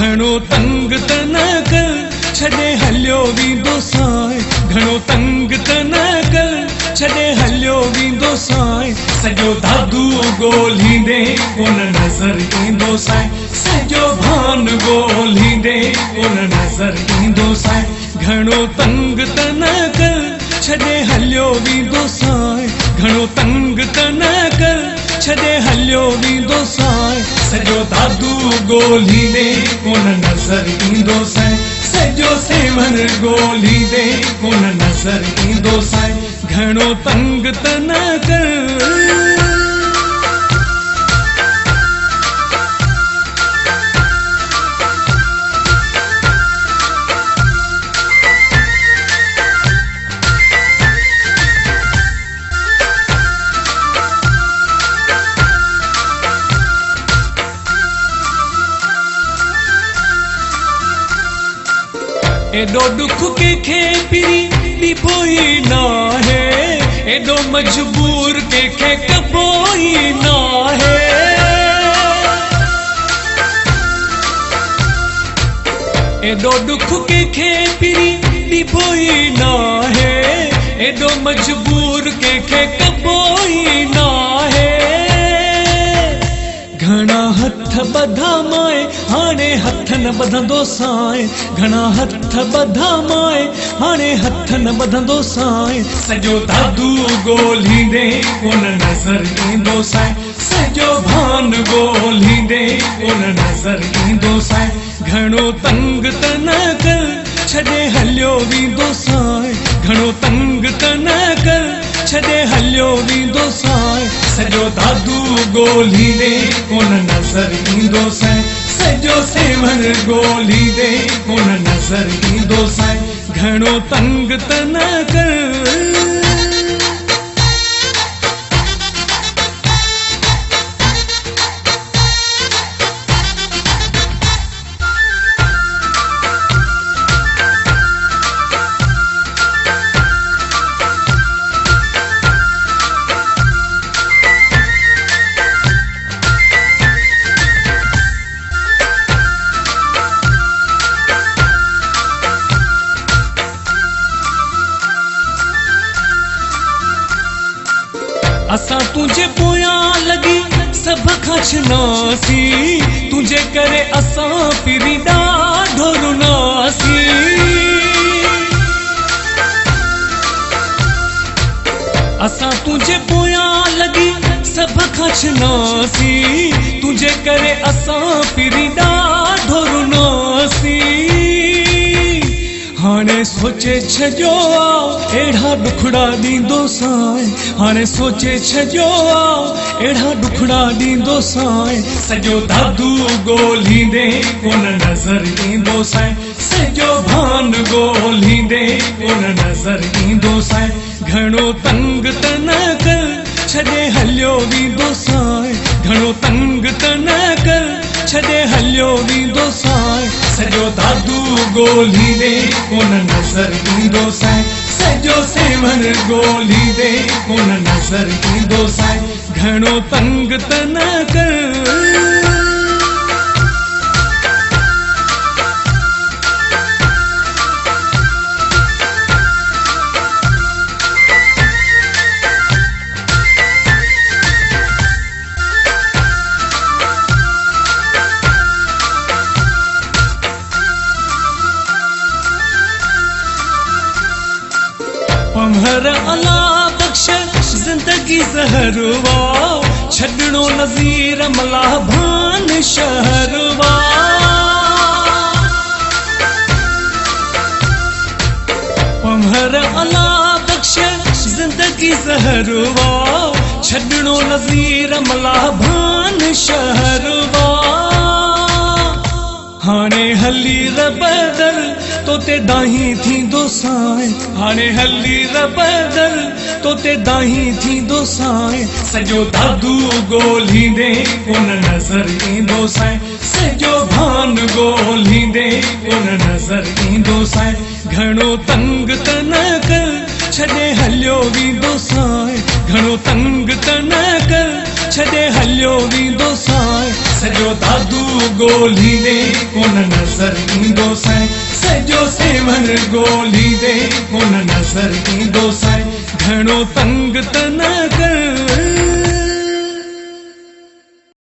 घणो तंग त न कर छॾे हलियो वेंदो साए घणो तंग त न कर छॾे हलियो वेंदो साए सॼो दादू ॻोल्हींदे कोन नज़र ईंदो साए सॼो भान ॻोल्हींदे कोन नज़र ईंदो साए घणो तंग त न कर छॾे हलियो वेंदो साए घणो तंग त न कर छॾे हलियो वेंदो साए सॼो दादू ॻोल्हींदे कोन नज़र ईंदो साए सॼो सेवन ॻोल्हींदे कोन नज़र ईंदो साए घणो तंग त न कर एडो दुख के पिरी ॾिबो ई न आहे एडो मजबूर के कबो ई न आहे एडो दुख के पिरी ॾिबो ई न आहे एडो मजबूर के कबो ई न आहे घणा हथ ॿधा माए हाणे हथ न ॿधंदो साए घणा हथ ॿधा माए हाणे हथ न ॿधंदो साए सॼो दादू ॻोल्हींदे कोन नज़र ईंदो साए सॼो भान ॻोल्हींदे कोन नज़र ईंदो साए घणो तंग त न कर छॾे हलियो वेंदो साए घणो तंग त न कर छॾे हलियो वेंदो साए सॼो दादू ॻोल्हींदे कोन नज़र ईंदो साए सॼो सेवन ॻोल्हींदे कोन नज़र ईंदो साए घणो तंग त न कर असां तुझे पोयां लगी सब खचनासी तुझे करे असां पिरी ॾाढो रुनासी असां तुझे पोयां लगी सब खचनासी तुझे करे असां पिरी ॾाढो रुनासी हाणे सोचे छॾियो अहिड़ा ॾुखड़ा ॾींदो साए हाणे सोचे छॾियो अहिड़ा ॾुखड़ा ॾींदो साए सॼो दादू ॻोल्हींदे कोन नज़र ईंदो साए सॼो भान ॻोल्हींदे कोन नज़र ईंदो साए घणो तंग त न कर छॾे हलियो वेंदो साए घणो तंग त न कर छॾे हलियो वेंदो साए सॼो दादू ॻोल्हींदे कोन नज़र ईंदो साए सॼो सेवन ॻोल्हींदे कोन नज़र ईंदो साए घणो तंग त न कर पमहर अला बख्श जिंदगी ज़हरवा छॾणो नज़ीर मला भान शहरवा पमहर अला बख्श जिंदगी ज़हरवा छॾणो नज़ीर मला भान शहरवा हाणे हली रबदर तोते दाही थींदो साए हाणे हली रबदर तोते दाही थींदो साए सॼो दादू ॻोल्हींदे कोन नज़र ईंदो साए सॼो भान ॻोल्हींदे कोन नज़र ईंदो साए घणो तंग त न कर छॾे हलियो वेंदो साए घणो तंग त न कर छॾे हलियो वेंदो साए सजो दादू ॻोल्हींदे कोन नज़र ईंदो साईं सजो सेवन ॻोल्हींदे कोन नज़र ईंदो साईं घणो तंग त न कर